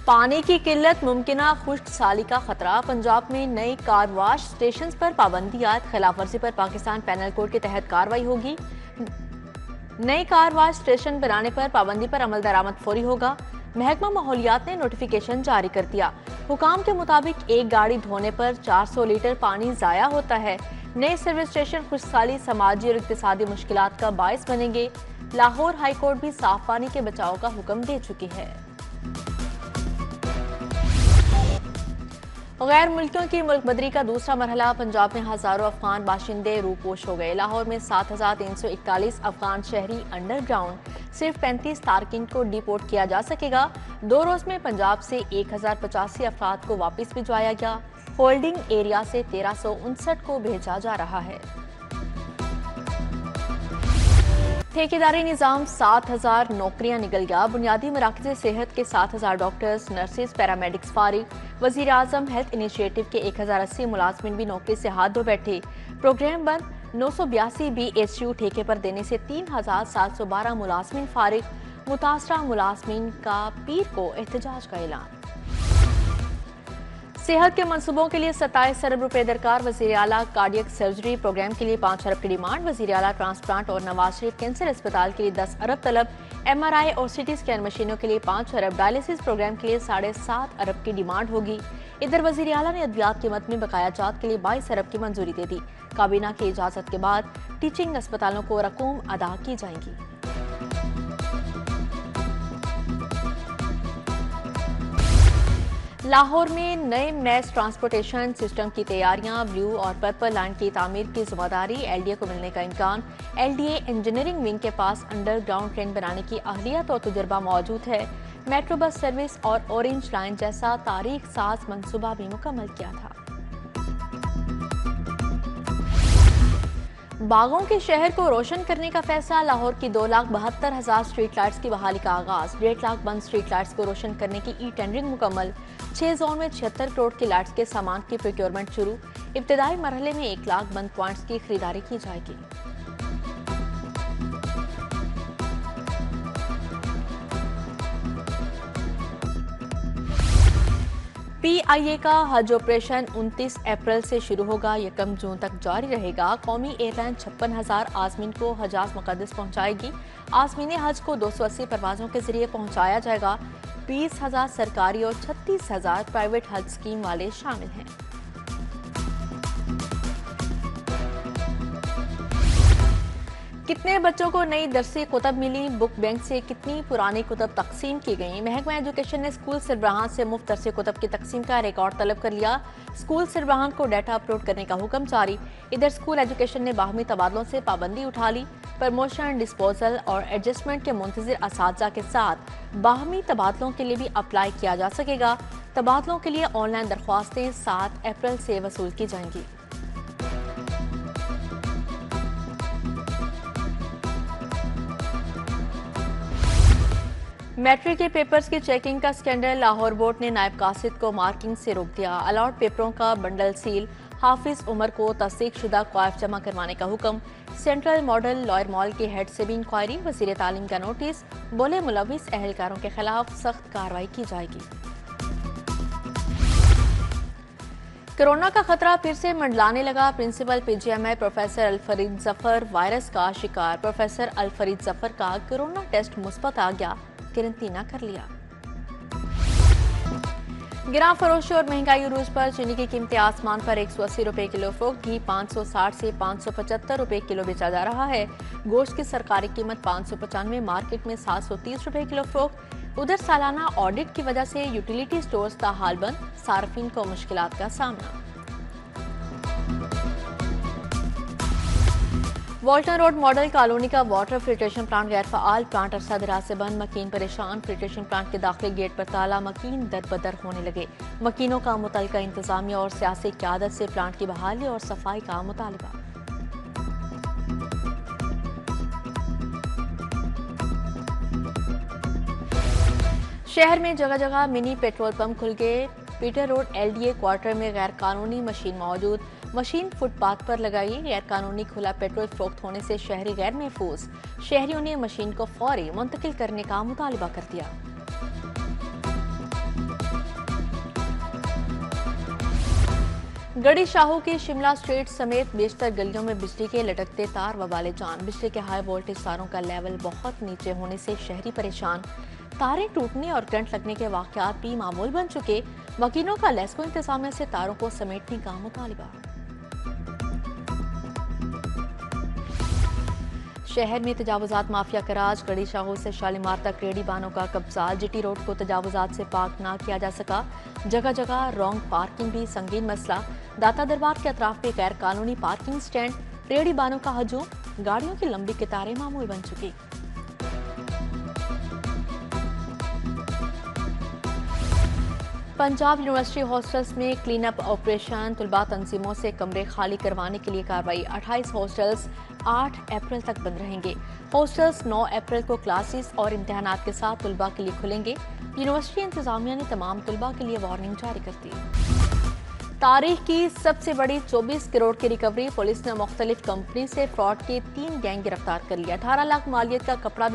पानी की किल्लत, मुमकिना खुश्क साली का खतरा। पंजाब में नई कार वाश स्टेशन पर पाबंदियात, खिलाफवर्जी पर पाकिस्तान पैनल कोड के तहत कार्रवाई होगी। नई कार वाश स्टेशन बनाने पर पाबंदी पर अमल दरामद फौरी होगा। महकमा माहौलियात ने नोटिफिकेशन जारी कर दिया। हुकाम के मुताबिक एक गाड़ी धोने पर 400 लीटर पानी जाया होता है। नए सर्विस स्टेशन खुशहाली, समाजी और इक्तिसादी मुश्किलात का बायस बनेंगे। लाहौर हाई कोर्ट भी साफ पानी के बचाव का हुक्म दे चुकी है। गैर मुल्कियों की मुल्क बदरी का दूसरा मरहला। पंजाब में हजारों अफगान बाशिंदे रूपोश हो गए। लाहौर में 7,341 अफगान शहरी अंडरग्राउंड। सिर्फ 35 तारकिन को डिपोर्ट किया जा सकेगा। 2 रोज में पंजाब से 1085 अफराद को वापस भिजवाया गया। होल्डिंग एरिया से 1359 को भेजा जा रहा है। ठेकेदारी निज़ाम, 7,000 नौकरियां निकल गया। बुनियादी मराकज़ सेहत के 7,000 डॉक्टर्स, नर्सिस, पैरामेडिक्स फारिग। वज़ीर आज़म हेल्थ इनिशिएटिव के 1080 मुलाजमिन भी नौकरी से हाथ धो बैठे। प्रोग्राम बंद। 982 BHU ठेके पर देने से 3,712 मुलाजमिन फारिग। मुतासरा मुलाजमिन का पीर को एहतजाज का ऐलान। सेहत के मंसूबों के लिए 27 अरब रुपए दरकार। वज़ीर आला कार्डियक सर्जरी प्रोग्राम के लिए 5 अरब की डिमांड। वज़ीर आला ट्रांसप्लांट और नवाज शरीफ कैंसर अस्पताल के लिए 10 अरब तलब। MRI और CT स्कैन मशीनों के लिए 5 अरब। डायलिसिस प्रोग्राम के लिए 7.5 अरब की डिमांड होगी। इधर वज़ीर आला ने अद्वियात की मद में बकाया जात के लिए 22 अरब की मंजूरी दे दी। काबीना की इजाजत के बाद टीचिंग अस्पतालों को रकूम अदा की जाएंगी। लाहौर में नए मैस ट्रांसपोर्टेशन सिस्टम की तैयारियां। ब्लू और पर्पल लाइन की तामीर की जिम्मेदारी LDA को मिलने का इम्कान। LDA इंजीनियरिंग विंग के पास अंडरग्राउंड ट्रेन बनाने की अहलियत और तजुर्बा मौजूद है। मेट्रो बस सर्विस और ऑरेंज लाइन जैसा तारीख साज मंसूबा भी मुकम्मल किया था। बागों के शहर को रोशन करने का फैसला। लाहौर की 2,72,000 स्ट्रीट लाइट्स की बहाली का आगाज। 1.5 लाख बंद स्ट्रीट लाइट्स को रोशन करने की टेंडरिंग मुकम्मल। 6 जोन में 76 करोड़ की लाइट्स के सामान की प्रोक्योरमेंट शुरू। इब्तदाई मरहले में 1 लाख बंद पॉइंट्स की खरीदारी की जाएगी। PIA का हज ऑपरेशन 29 अप्रैल से शुरू होगा। 1 जून तक जारी रहेगा। कौमी एयरलाइन 56,000 आज़मीन को हजाज मुक़द्दस पहुंचाएगी। आज़मीन हज को 280 परवाजों के जरिए पहुंचाया जाएगा। 20,000 सरकारी और 36,000 प्राइवेट हज स्कीम वाले शामिल हैं। कितने बच्चों को नई दरसी कुतब मिली? बुक बैंक से कितनी पुरानी कुतब तकसीम की गई? महकमा एजुकेशन ने स्कूल सरबराहान से मुफ्त दरसी कुतब की तकसीम का रिकॉर्ड तलब कर लिया। स्कूल सरबराहान को डाटा अपलोड करने का हुक्म जारी। इधर स्कूल एजुकेशन ने बाहमी तबादलों से पाबंदी उठा ली। प्रमोशन, डिस्पोजल और एडजस्टमेंट के मुंतजिर असातिज़ा के साथ बाहमी तबादलों के लिए भी अप्लाई किया जा सकेगा। तबादलों के लिए ऑनलाइन दरख्वास्तें 7 अप्रैल से वसूल की जाएंगी। मैट्रिक के पेपर्स की चेकिंग का स्कैंडल। लाहौर बोर्ड ने नायब कासिद को मार्किंग से रोक दिया। अलॉट पेपरों का बंडल सील। हाफिज उमर को तस्दीक शुदा क्वाइफ जमा करवाने का हुक्म। सेंट्रल मॉडल लॉयर मॉल के हेड से भी इंक्वायरी। वजीर तालीम का नोटिस। बोले मुलविस अहलकारों के खिलाफ सख्त कार्रवाई की जाएगी। कोरोना का खतरा फिर से मंडलाने लगा। Principal PGMI professor Alfareed Zafar virus का शिकार। प्रोफेसर अलफरीद जफर का कोरोना टेस्ट मुस्बत आ गया, क्वारंटीना कर लिया। गिरां फरोशी और महंगाई उरूज पर। चीनी की कीमतें आसमान पर। 180 रुपए किलो फरोख्त। घी 560 से 575 रुपए किलो बेचा जा रहा है। गोश्त की सरकारी कीमत 595, मार्केट में 730 रुपए किलो फरोख्त। उधर सालाना ऑडिट की वजह से यूटिलिटी स्टोर्स का हाल बंद। सार्फिन को मुश्किलात का सामना। वॉल्टन रोड मॉडल कॉलोनी का वाटर फिल्ट्रेशन प्लांट गैर फ़ाल। प्लांट अरसा दराज से बंद। मकीन परेशान। फिल्ट्रेशन प्लांट के दाखिले गेट पर ताला। मकीन दर बदर होने लगे। मकीनों का मुतलका इंतजामिया और सियासी क़यादत से प्लांट की बहाली और सफाई का मुतालबा। शहर में जगह जगह मिनी पेट्रोल पंप खुल गए। पीटर रोड LDA क्वार्टर में गैर कानूनी मशीन मौजूद। मशीन फुटपाथ पर लगाई। गैर कानूनी खुला पेट्रोल फरोख्त होने से शहरी गैर महफूज। शहरियों ने मशीन को फौरी मुंतकिल करने का मुतालबा कर दिया। गढ़ी शाहू के शिमला स्ट्रीट समेत बेशतर गलियों में बिजली के लटकते तार वबाले जान। बिजली के हाई वोल्टेज तारों का लेवल बहुत नीचे होने से शहरी परेशान। तारें टूटने और करंट लगने के वाकयात भी मामूल बन चुके। वकीलों का लेस्को इंतजामिया से तारों को समेटने का मुतालिबा। शहर में तजावुजात माफिया का राज। गढ़ी शाहू से शालीमार तक रेडी बानों का कब्जा। जीटी रोड को तजावुजात से पाक ना किया जा सका। जगह जगह रॉन्ग पार्किंग भी संगीन मसला। दाता दरबार के अतराफ में गैर कानूनी पार्किंग स्टैंड। रेडी बानों का हजूम। गाड़ियों की लंबी कतारें मामूल बन चुकी। पंजाब यूनिवर्सिटी हॉस्टल्स में क्लीन अप ऑपरेशन। तुलबा तंजीमों से कमरे खाली करवाने के लिए कार्रवाई। 28 हॉस्टल्स 8 अप्रैल तक बंद रहेंगे। हॉस्टल्स 9 अप्रैल को क्लासेस और इम्तिहानात के साथ तुलबा के लिए खुलेंगे। यूनिवर्सिटी इंतजामिया ने तमाम तुलबा के लिए वार्निंग जारी कर दी। तारीख की सबसे बड़ी 24 करोड़ की रिकवरी। पुलिस ने मुख्तलिफ कंपनी से फ्रॉड के 3 गैंग गिरफ्तार कर लिया। 18 लाख मालियत का कपड़ा।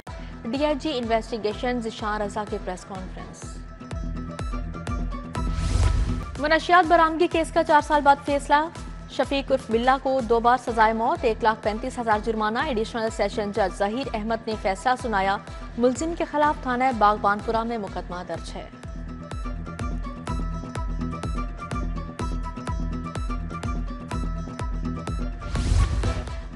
डीआईजी इन्वेस्टिगेशन ज़िशान रजा की प्रेस कॉन्फ्रेंस। मुनशियात बरामदगी केस का 4 साल बाद फैसला। शफीक उर्फ बिल्ला को 2 बार सजाए मौत, 1,35,000 जुर्माना। एडिशनल सेशन जज जहीर अहमद ने फैसला सुनाया। मुलजिम के खिलाफ थाना बागबानपुरा में मुकदमा दर्ज है।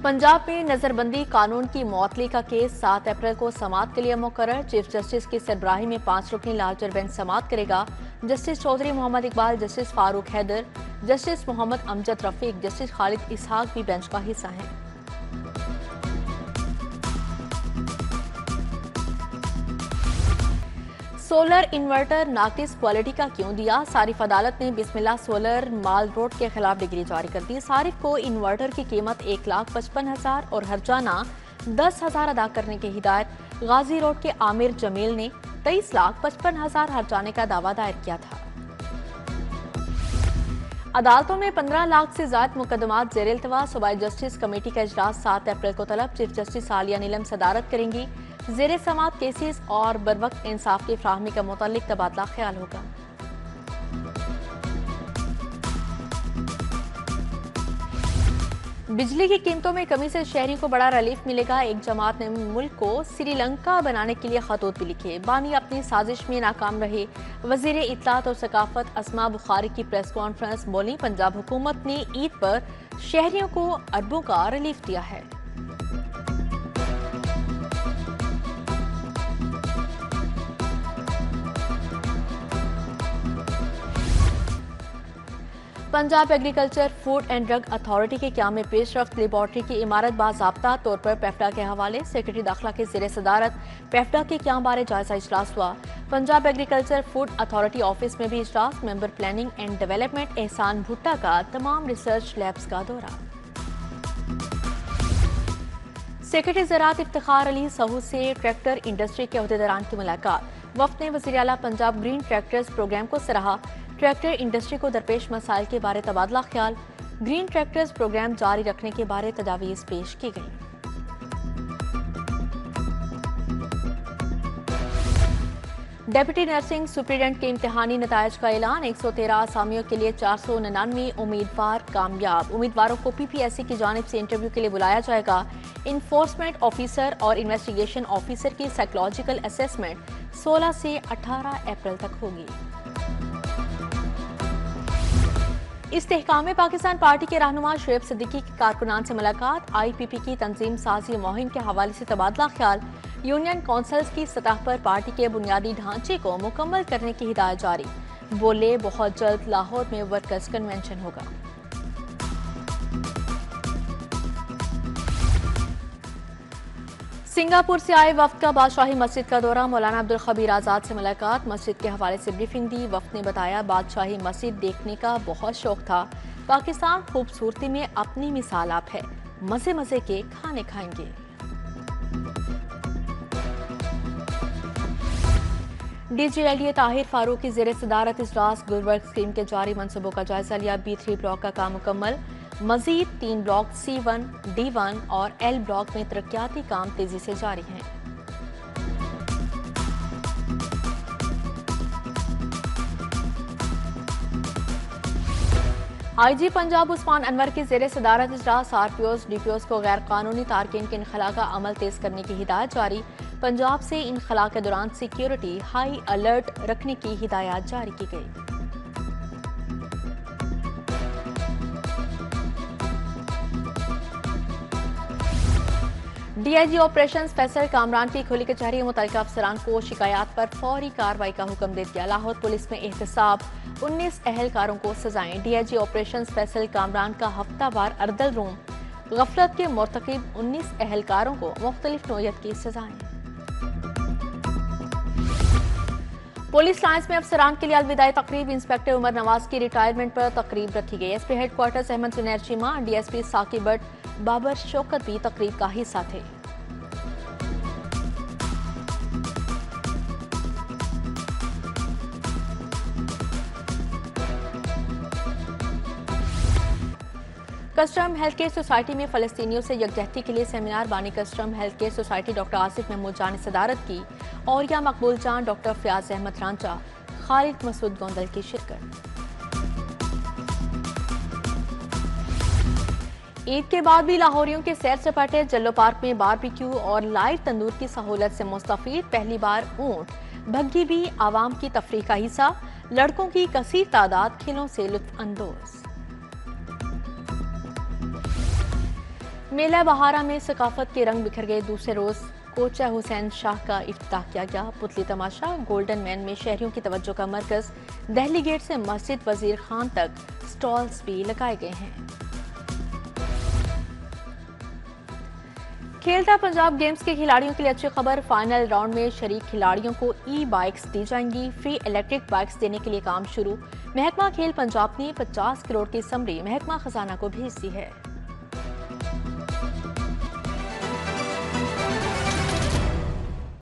पंजाब में नजरबंदी कानून की मौतली का केस 7 अप्रैल को समाअत के लिए मुकर्रर। चीफ जस्टिस की सरबराही में 5 रुकनी लार्जर बेंच समाअत करेगा। Justice Chaudhry Mohammad Iqbal, justice Farooq Haider, justice Mohammad Amjad Rafiq, justice Khalid Ishaq भी बेंच का हिस्सा हैं। सोलर इन्वर्टर नाकिस क्वालिटी का क्यों दिया? सारिफ अदालत ने बिस्मिल्लाह सोलर माल रोड के खिलाफ डिग्री जारी कर दी। सारिफ को इन्वर्टर की कीमत 1,55,000 और हर्जाना 10,000 अदा करने की हिदायत। गाजी रोड के आमिर जमील ने 23,55,000 हर्जाने का दावा दायर किया था। अदालतों में 15 लाख से ज्यादा मुकदमात जेर इल्तवा। सूबाई जस्टिस कमेटी का इजलास 7 अप्रैल को तलब। चीफ जस्टिस आलिया नीलम सदारत करेंगी। जेर समाअत केसेस और बरवक्त इंसाफ की फ्राहमी का मुतालिक तबादला ख्याल होगा। बिजली की कीमतों में कमी से शहरियों को बड़ा रिलीफ मिलेगा। एक जमात ने मुल्क को श्रीलंका बनाने के लिए खतूत भी लिखे। बानी अपनी साजिश में नाकाम रहे। वजीर इत्तलात और सकाफत अस्मा बुखारी की प्रेस कॉन्फ्रेंस बोली, पंजाब हुकूमत ने ईद पर शहरियों को अरबों का रिलीफ दिया है। Punjab agriculture food and drug authority के क्याम में पेशरफ्त। लेबॉर्ट्री की इमारत बाज़ाब्ता तौर पर पेफ्डा के हवाले। सेक्रेटरी दाखिला के ज़ेर सदारत पेफ्डा के क्याम बारे जायजा इजलास हुआ। Punjab agriculture food authority office में भी इजलास। मेंबर प्लानिंग एंड डेवलपमेंट एहसान भुट्टा का तमाम रिसर्च लैब्स का दौरा। सेक्रेटरी ज़राअत इफ्तिखार अली सहू से ट्रैक्टर इंडस्ट्री के अहदेदारान की मुलाकात। वफ्द ने वज़ीर आला पंजाब ग्रीन ट्रैक्टर्स प्रोग्राम को सराहा। ट्रैक्टर इंडस्ट्री को दरपेश मसाइल के बारे तबादला ख्याल। ग्रीन ट्रैक्टर्स प्रोग्राम जारी रखने के बारे तजावीज़ पेश की गई। डेप्यूटी नर्सिंग सुप्रीडेंट के इम्तिहानी नतायज का ऐलान। 113 आसामियों के लिए 499 उम्मीदवार कामयाब। उम्मीदवारों को PPSC की जानिब से इंटरव्यू के लिए बुलाया जाएगा। इन्फोर्समेंट ऑफिसर और इन्वेस्टिगेशन ऑफिसर की साइकोलॉजिकल असेसमेंट 16 से 18 अप्रैल तक होगी। इस्तेहकाम पाकिस्तान पार्टी के रहनुमा शुएब सिद्दीकी की कारकुनान से मुलाकात। IPP की तंजीम साजी मुहिम के हवाले से तबादला ख्याल। यूनियन काउंसिल्स की सतह पर पार्टी के बुनियादी ढांचे को मुकम्मल करने की हिदायत जारी। बोले, बहुत जल्द लाहौर में वर्कर्स कन्वेंशन होगा। सिंगापुर से आए वफ्द का बादशाही मस्जिद का दौरा। मौलाना अब्दुल खबीर आजाद से मुलाकात। मस्जिद के हवाले से ब्रीफिंग दी। वफ्द ने बताया, बादशाही मस्जिद देखने का बहुत शौक था। पाकिस्तान खूबसूरती में अपनी मिसाल आप है। मजे मजे के खाने खाएंगे। DG ताहिर फारूक की जेर सदारत इजलास। गुलबर्ग स्कीम के जारी मनसूबों का जायजा लिया। B3 ब्लॉक का काम मुकम्मल। मजीद 3 ब्लॉक C1, D1 और L ब्लॉक में तरक्याती काम तेजी से जारी हैं। IG पंजाब उस्मान अनवर की ज़ेर सदारत इजलास RPOs DPOs को गैर कानूनी तारकिन के इनखला का अमल तेज करने की हिदायत जारी। पंजाब से इनखला के दौरान सिक्योरिटी हाई अलर्ट रखने की हिदायत जारी की गई। DIG ऑपरेशन फैसल कामरान की खुली कचहरी मुतल्लिका अफसरान को शिकायत पर फौरी कार्रवाई का हुक्म दे दिया। लाहौर पुलिस में एहतसाब 19 अहलकारों को सजाएं। DIG ऑपरेशन फैसल कामरान का हफ्तावार अर्दल रूम गफलत के मुर्तकिब 19 अहलकारों को मुख्तलिफ नौयत की सजाएं। पुलिस लाइंस में अफसरान के लिए अलविदाई तकरीब। इंस्पेक्टर उमर नवाज की रिटायरमेंट पर तकरीब रखी गई। SP headquarters Ahmad जुनैर Cheema, DSP Saqib Bhatt, Babar Shaukat भी तकरीब का हिस्सा थे। कस्टम हेल्थ केयर सोसाइटी में फलस्तीनियों से यकजहती के लिए सेमिनार। बानी custom health care society doctor Asif Mahmood Jan ने सदारत की और या मकबूल जान, डॉक्टर फयाज अहमद रांचा, खालिद मसूद गोंदल की शिरकत। ईद के बाद भी लाहौरियों के सैर सपाटे। जल्लो पार्क में बारबेक्यू और लाइव तंदूर की सहूलत से मुस्तफीद। पहली बार ऊंट भग्गी भी आवाम की तफरीह का हिस्सा। लड़कों की कसीर तादाद खेलों से लुत्फ अंदोज। मेला बहारा में सकाफत के रंग बिखर गए। दूसरे रोज कोचा हुसैन शाह का इफ्तिताह किया गया। पुतली तमाशा गोल्डन मैन में शहरियों की तवज्जो का मरकज। दहली गेट से मस्जिद वजीर खान तक स्टॉल्स भी लगाए गए हैं। खेलता पंजाब गेम्स के खिलाड़ियों के लिए अच्छी खबर। फाइनल राउंड में शरीक खिलाड़ियों को बाइक्स दी जाएंगी। फ्री इलेक्ट्रिक बाइक्स देने के लिए काम शुरू। महकमा खेल पंजाब ने 50 करोड़ की समरी महकमा खजाना को भेज दी है।